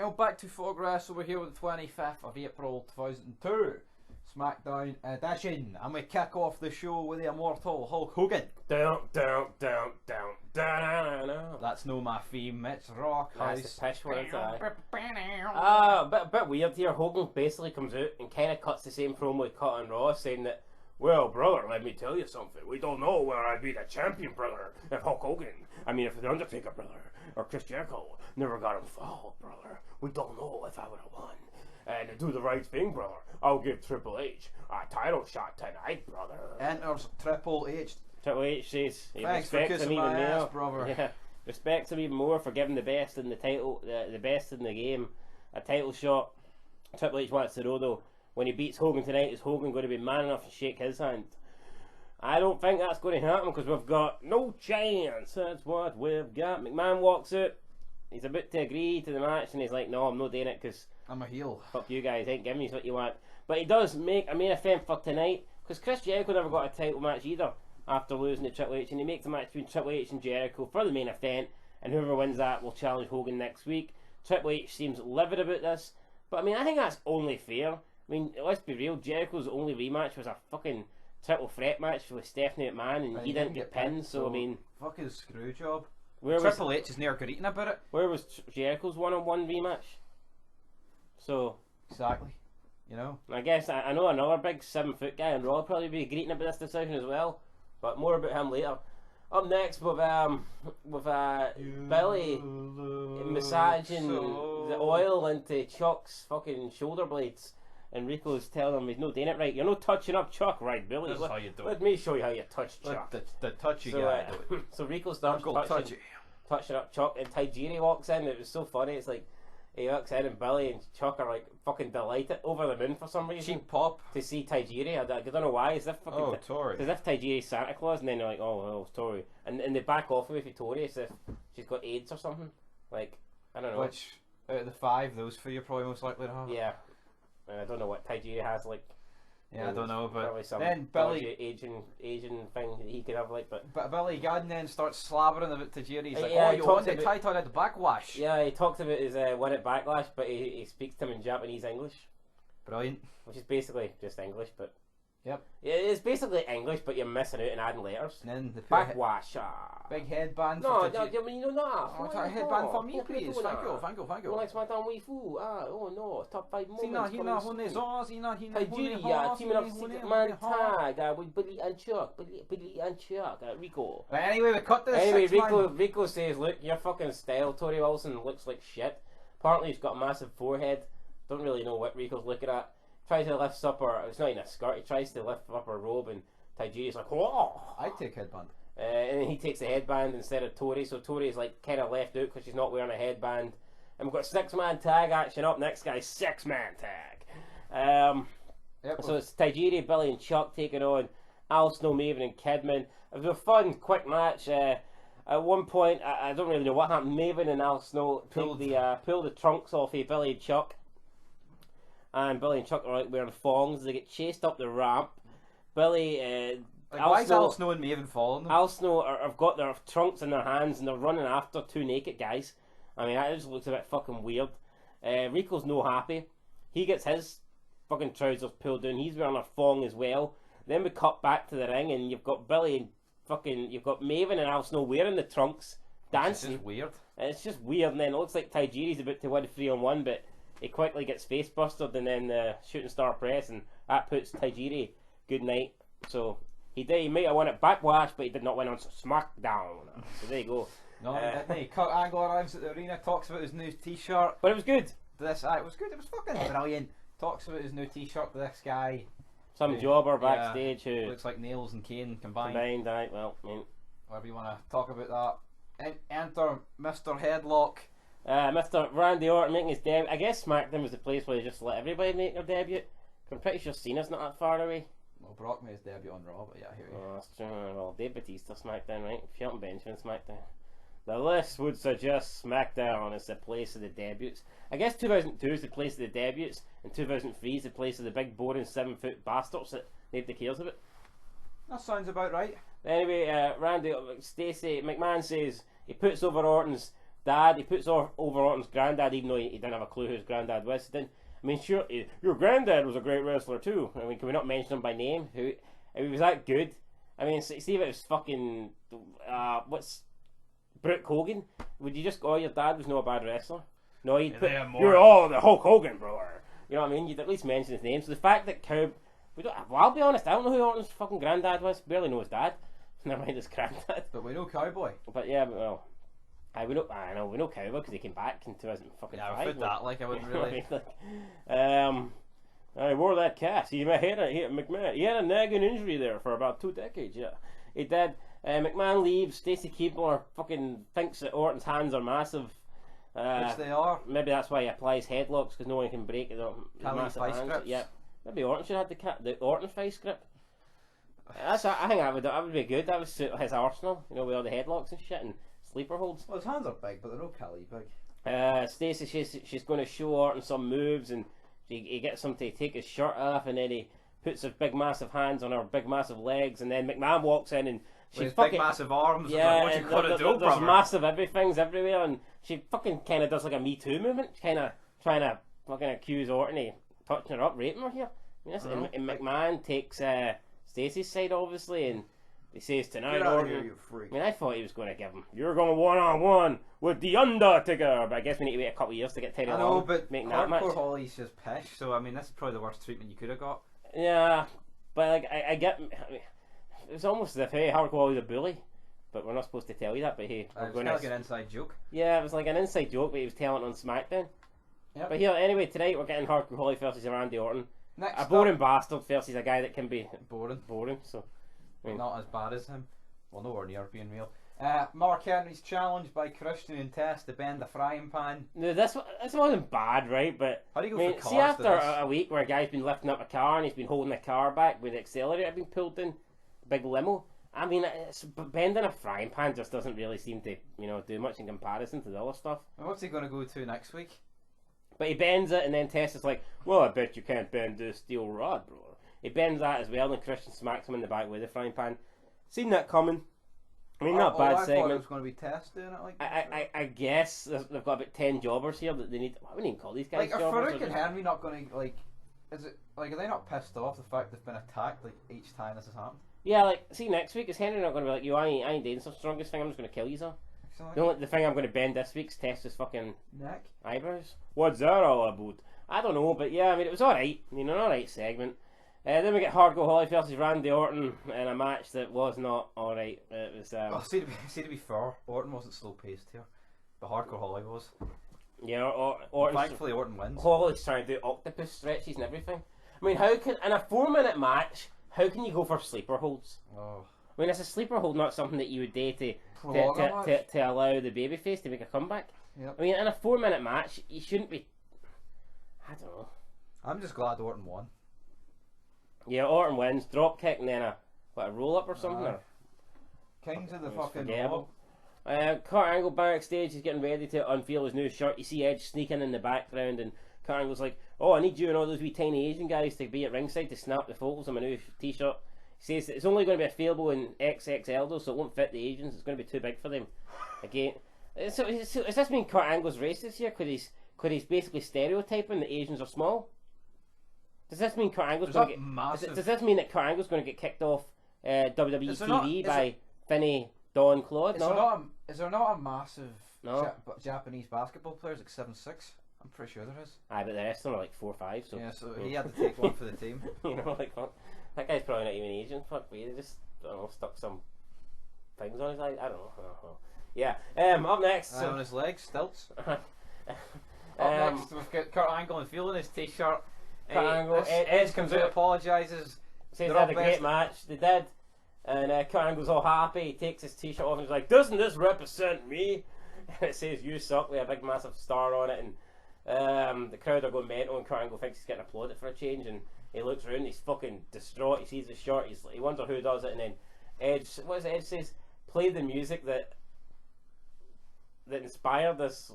Well, back to Foggrass over here with the 25th of April 2002 Smackdown edition, and we kick off the show with the immortal Hulk Hogan. Down, down, down, down, down, down. That's no my theme, it's Rock House. That's the pish one, a bit weird here. Hogan basically comes out and kind of cuts the same promo he cut on Raw, saying that, well, brother, let me tell you something. We don't know where I'd be the champion, brother, if Hulk Hogan, if the Undertaker, brother, or Chris Jericho never got involved, brother. We don't know if I would have won. And to do the right thing, brother, I'll give Triple H a title shot tonight, brother. Enters Triple H. Triple H says he Thanks for respects him kissing even my ass, more. brother. Yeah, respects him even more for giving the best in the title, the best in the game, a title shot. Triple H wants to know though, when he beats Hogan tonight, is Hogan going to be man enough to shake his hand? I don't think that's going to happen because we've got no chance. That's what we've got. McMahon walks out. He's about to agree to the match and he's like, no, I'm not doing it because I'm a heel. Fuck you guys, ain't giving you what you want. But he does make a main event for tonight because Chris Jericho never got a title match either after losing to Triple H, and he makes a match between Triple H and Jericho for the main event, and whoever wins that will challenge Hogan next week. Triple H seems livid about this, but I think that's only fair. Let's be real, Jericho's only rematch was a fucking triple threat match with Stephanie McMahon, and he didn't get pinned, so fuck his screw job. Where Triple H is near greeting about it. Where was Jericho's one-on-one rematch? So exactly, you know. I guess I know another big 7-foot guy on Raw will probably be greeting about this decision as well, but more about him later. Up next with Billy massaging the oil into Chuck's fucking shoulder blades, and Rico's telling him he's not doing it right. You're not touching up Chuck, right, Billy? That's how you do it. Let me show you how you touch Chuck. The touchy guy do it. So Rico starts touching up Chuck, and Tajiri walks in. It was so funny. It's like he walks in and Billy and Chuck are like fucking delighted, over the moon for some reason. Cheap pop to see Tajiri. I don't know why. As if fucking Tori. As if Tajiri's Santa Claus, and then they're like, oh, Tori, and they back off away from Tori as if she's got AIDS or something. Like, I don't know. Which out of the 5, those 3 are probably most likely to have. Yeah. I don't know what Tajiri has, like. Yeah, I don't know, but some then Billy Asian thing that he could have, like, but Billy Gunn then starts slabbering about Tajiri. He's like, yeah, oh, you want the title at the Backlash? Yeah, he talks about his win at Backlash, but he speaks to him in Japanese English. Brilliant. Which is basically just English, but. Yep. Yeah, it's basically English, but you're missing out and adding letters. And then the Backlash. Big headband. No, for a headband for me, please. Thank you. Like Smackdown Wii Fu. Oh no, top 5 moments. Tajiri teaming up 6-man tag with Billy and Chuck. Rico. But anyway, we cut to the Anyway, Rico says, look, your fucking style, Tori Wilson, looks like shit. Apparently he's got a massive forehead. Don't really know what Rico's looking at. Tries to lift up her, it's not even a skirt, he tries to lift up her robe, and Tajiri's like, whoa! I'd take headband. And then he takes the headband instead of Tori, so Tori's like kind of left out because she's not wearing a headband. And we've got 6-man tag action up next, guys. 6-man tag. So it's Tajiri, Billy, and Chuck taking on Al Snow, Maven, and Kidman. It was a fun, quick match. At one point, I don't really know what happened. Maven and Al Snow pulled the trunks off of Billy and Chuck. And Billy and Chuck are like wearing thongs. They get chased up the ramp. Billy, why is Al Snow and Maven following them? Al Snow have got their trunks in their hands and they're running after 2 naked guys. That just looks a bit fucking weird. Rico's no happy. He gets his fucking trousers pulled down. He's wearing a thong as well. Then we cut back to the ring and you've got Billy and you've got Maven and Al Snow wearing the trunks, dancing. It's just weird. It's just weird. And then it looks like Tajiri's about to win 3-on-1, but he quickly gets face busted and then the shooting star press, and that puts Tajiri good night. So he might have won at Backlash, but he did not win on Smackdown. So there you go. No, didn't he? Kurt Angle arrives at the arena, talks about his new t-shirt. But it was good. It was good. It was fucking brilliant. Talks about his new t-shirt to this guy. Some jobber backstage who looks like Nails and Kane combined. Whatever you want to talk about that. And enter Mr. Headlock. Mr. Randy Orton making his debut. I guess SmackDown was the place where they just let everybody make their debut. I'm pretty sure Cena's not that far away. Well, Brock made his debut on Raw, but yeah, here we go. Oh, that's true. Well, Dave Batista SmackDown, right? Shelton Benjamin SmackDown. The list would suggest SmackDown is the place of the debuts. I guess 2002 is the place of the debuts, and 2003 is the place of the big boring 7-foot bastards that nobody cares about. That sounds about right. Anyway, Randy, Stacey McMahon says he puts over Orton's dad. He puts over Orton's granddad, even though he didn't have a clue who his granddad was. He didn't, I mean, sure, your granddad was a great wrestler too. I mean, can we not mention him by name? Who? If he was that good. I mean, see if it was fucking what's Brooke Hogan? Would you just go, oh, your dad was no a bad wrestler? No, you'd put you're all the Hulk Hogan, brother. You know what I mean? You'd at least mention his name. So the fact that well, I'll be honest, I don't know who Orton's fucking granddad was. Barely know his dad. Never mind his granddad. But we know Cowboy. But yeah, well, we know Cowboy because he came back in 2005. Yeah, I put that like I wouldn't really. I wore that cast. He had McMahon. He had a nagging injury there for about 2 decades. Yeah, he did. McMahon leaves. Stacey Keebler fucking thinks that Orton's hands are massive. Which they are. Maybe that's why he applies headlocks because no one can break the massive hands. Scripts. Yeah, maybe Orton should have the Orton fight script. I think that would be good. That would suit his arsenal, you know, with all the headlocks and shit and sleeper holds. Well, his hands are big, but they're not Kelly big. Stacey, she's going to show Orton some moves, and he gets him to take his shirt off, and then he puts his big massive hands on her big massive legs, and then McMahon walks in and she's big massive arms. Yeah, what you gotta do, there's massive everything's everywhere, and she fucking kind of does like a Me Too movement, kind of trying to fucking accuse Orton of touching her up, raping her here. And McMahon takes Stacey's side obviously, and he says tonight, Orton. Here, you freak. I mean, I thought he was going to give him. You're going 1-on-1 with the Undertaker, but I guess we need to wait a couple of years to get Teddy. I know, but Hardcore Holly's just pish, so I mean, that's probably the worst treatment you could have got. Yeah, but like I get. I mean, it was almost as if hey, Hardcore Holly's a bully, but we're not supposed to tell you that. But hey, it was kind of like an inside joke. Yeah, it was like an inside joke, but he was telling it on SmackDown. Yep. But here, anyway, tonight we're getting Hardcore Holly versus Randy Orton. Next a boring bastard versus a guy that can be boring. So, I mean, not as bad as him. Well, nowhere near being real. Mark Henry's challenged by Christian and Test to bend the frying pan. No, this wasn't bad, right? But how do you go for cars see, after a week where a guy's been lifting up a car and he's been holding the car back with the accelerator being pulled in, big limo. I mean, bending a frying pan just doesn't really seem to, do much in comparison to the other stuff. And what's he going to go to next week? But he bends it, and then Test is like, well, I bet you can't bend this steel rod, bro. He bends that as well, and Christian smacks him in the back with the frying pan. Seen that coming. I mean, not bad segment. I thought it was going to be Test doing it like that. I guess they've got about 10 jobbers here that they need. What would you even call these guys? Like, are Farouk and Henry not going to, like, is it, like, are they not pissed off the fact they've been attacked, like, each time this has happened? Yeah, like, see, next week, is Henry not going to be like, yo, I ain't doing some strongest thing, I'm just going to kill you, sir? The thing I'm going to bend this week's Test is fucking neck eyebrows. What's that all about? I don't know, but yeah, I mean, it was alright. An alright segment. Then we get Hardcore Holly versus Randy Orton in a match that was not alright. It was. Well, see to be fair, Orton wasn't slow paced here, but Hardcore Holly was. Yeah, Orton. Thankfully, Orton wins. Holly's trying to do octopus stretches and everything. I mean, how can in a 4-minute match? How can you go for sleeper holds? Oh. I mean, it's a sleeper hold, not something that you would do to allow the babyface to make a comeback. Yep. I mean, in a 4-minute match, you shouldn't be. I don't know. I'm just glad Orton won. Yeah, Orton wins, drop kick, and then a roll up or something. Or Kings of the fucking roll. Kurt Angle backstage, he's getting ready to unveil his new shirt. You see Edge sneaking in the background, and Kurt Angle's like, "Oh, I need you and all those wee tiny Asian guys to be at ringside to snap the photos of my new T-shirt." He says it's only going to be available in XXL though, so it won't fit the Asians. It's going to be too big for them. Again, so does this mean Kurt Angle's racist here? Could he's basically stereotyping that Asians are small? Does this mean Kurt Angle's going to get? Does this mean that Kurt Angle's going to get kicked off WWE TV by Finney, Don, Claude? Is there not a massive Japanese basketball players like 7'6"? I'm pretty sure there is. Aye, but the rest of them are like 4 or 5. So yeah, so he had to take one for the team. Like fuck. That guy's probably not even Asian. Fuck me, they just stuck some things on his eye. I don't know. Yeah. Up next. On his legs, stilts. Up next, we've got Kurt Angle and feeling his T-shirt. Kurt Angle. Edge comes out, apologises. Says they had a great match. They did. And Kurt Angle's all happy. He takes his T-shirt off and he's like, "Doesn't this represent me?" And it says "You suck" with a big massive star on it. And the crowd are going mental, and Kurt Angle thinks he's getting applauded for a change. And he looks around, he's fucking distraught. He sees his shirt, he wonders who does it, and then Edge, what does Edge says? Play the music that inspired this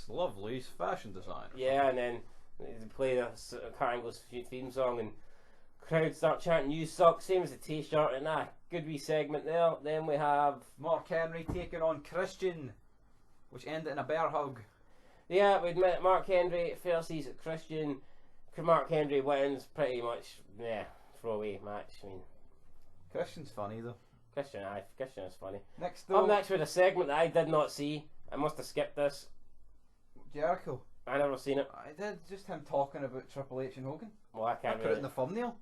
lovely fashion design. Yeah, and then they play the Kurt Angle's theme song, and crowd start chanting "You suck," same as the T-shirt, and good wee segment there. Then we have Mark Henry taking on Christian. which ended in a bear hug. Yeah, we'd met Mark Henry versus Christian. Mark Henry wins pretty much. Yeah, throwaway match. I mean, Christian's funny though. Christian is funny. Next Up next with a segment that I did not see. I must have skipped this. Jericho. I never seen it. I did, just him talking about Triple H and Hogan. Well, I can't. I put it in the thumbnail.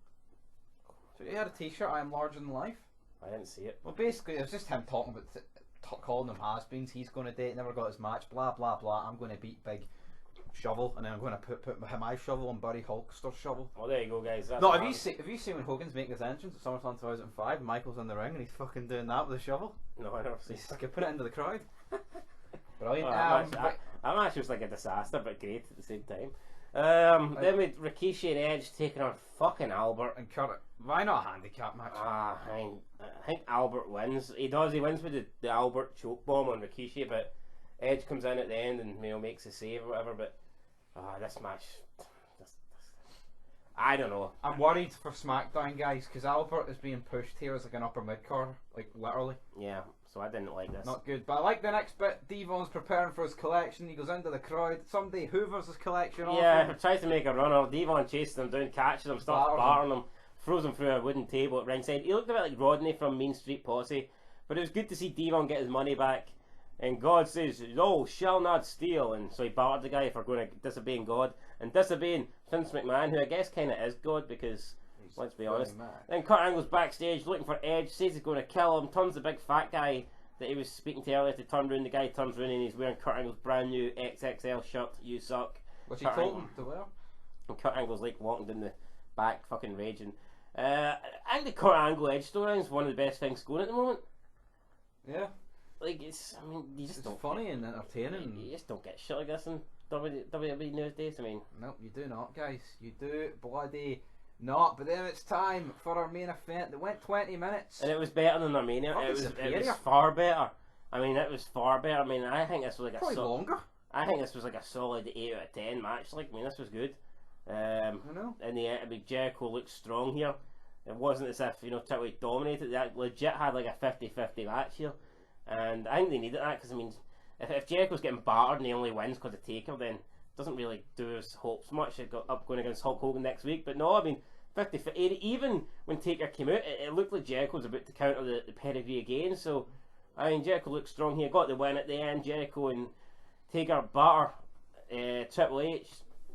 So he had a T-shirt. I am larger than life. I didn't see it. Well, basically, it was just him talking about calling them has-beens. He's going to date. Never got his match. Blah blah blah. I'm going to beat Big Shovel, and then I'm going to put my shovel on Buddy Hulkster's shovel. Well, there you go, guys. That's no, have you seen when Hogan's making his entrance at SummerSlam 2005? Michael's in the ring and he's fucking doing that with a shovel. No, I never seen. He's like, put it into the crowd. Brilliant. That match was like a disaster, but great at the same time. Then with Rikishi and Edge taking on fucking Albert and Kurt. Why not a handicap match? I think Albert wins. He does. He wins with the Albert choke bomb on Rikishi, but Edge comes in at the end and makes a save or whatever. But this match, I don't know. I'm worried for SmackDown, guys, because Albert is being pushed here as like an upper mid card, like literally. Yeah. So I didn't like this. Not good, but I like the next bit. Devon's preparing for his collection. He goes into the crowd. Somebody hoovers his collection off. Yeah, tries to make a runner. Devon chases him down, catches him, starts battering him, throws him through a wooden table at ringside. He looked a bit like Rodney from Mean Street Posse, but it was good to see Devon get his money back. And God says, "Oh, shall not steal." And so he battered the guy for going to disobeying God and disobeying Vince McMahon, who I guess kind of is God because, let's be honest. Then Kurt Angle's backstage looking for Edge, says he's going to kill him, turns the big fat guy that he was speaking to earlier to turn round. The guy turns round and he's wearing Kurt Angle's brand new XXL shirt. You suck. Which he told him to wear. And Kurt Angle's like walking down the back, fucking raging. I think the Kurt Angle Edge storyline is one of the best things going at the moment. Yeah. Like you just don't. Funny and entertaining. You just don't get shit like this in WWE nowadays. No, you do not, guys. You do bloody not. But then it's time for our main event. It went 20 minutes, and it was better than Armenia. It was far better. It was far better. I think this was like probably longer. I think this was like a solid 8 out of 10 match. This was good. I know. In the end, Jericho looked strong here. It wasn't as if Triple H dominated. They legit had like a 50-50 match here. And I think they needed that because if Jericho's getting battered and he only wins because of Taker, then it doesn't really do us hopes much. It got up going against Hulk Hogan next week, but no, 50-50. Even when Taker came out, it looked like Jericho was about to counter the pedigree again. So Jericho looked strong here, got the win at the end. Jericho and Taker batter Triple H.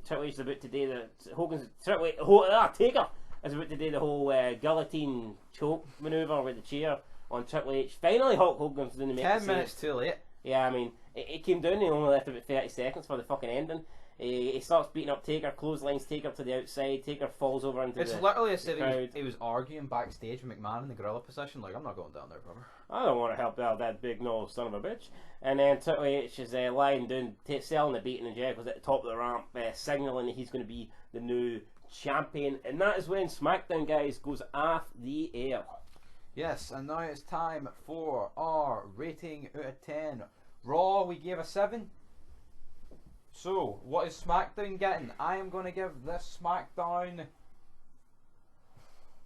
Triple H is about to do Taker is about to do the whole guillotine choke maneuver with the chair on Triple H. Finally, Hulk Hogan's doing the make 10 minutes too late. Yeah, it came down. He only left about 30 seconds for the fucking ending. He starts beating up Taker, clotheslines Taker to the outside. Taker falls over into It's literally as if he was arguing backstage with McMahon in the gorilla position. Like, I'm not going down there, brother. I don't want to help out that big no son of a bitch. And then Triple H is lying down, selling the beating, and Jericho's at the top of the ramp, signalling that he's going to be the new champion. And that is when SmackDown, guys, goes off the air. Yes, and now it's time for our rating out of 10. Raw, we gave a 7. So, what is SmackDown getting? I am going to give this SmackDown...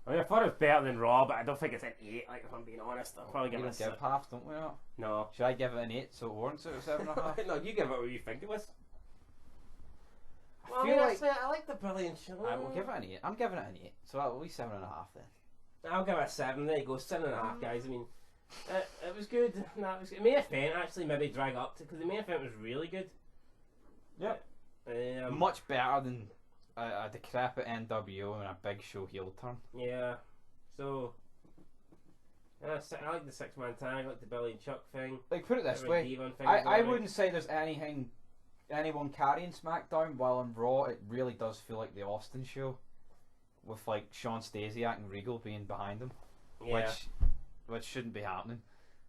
I thought it was better than Raw, but I don't think it's an 8, like, if I'm being honest. I'll probably give it a 7. We don't give half, don't we? Not? No. Should I give it an 8 so it warrants it a 7.5? No, you give it what you think it was. I feel like... I like the brilliant show. I will give it an 8. I'm giving it an 8, so at least 7.5 then. I'll give it a 7. There you go, 7.5, guys. It was good. No, it was good. The main event actually maybe drag up to because the main event was really good. Yep. Much better than a decrepit NWO and a Big Show heel turn. Yeah. So I like the 6-man tag. I like the Billy and Chuck thing. Like, put it this way, I wouldn't say there's anyone carrying SmackDown, while on Raw it really does feel like the Austin show. With like Sean Stasiak and Regal being behind him, yeah. which shouldn't be happening.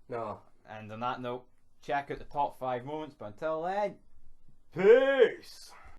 No. And on that note, check out the top 5 moments. But until then, peace.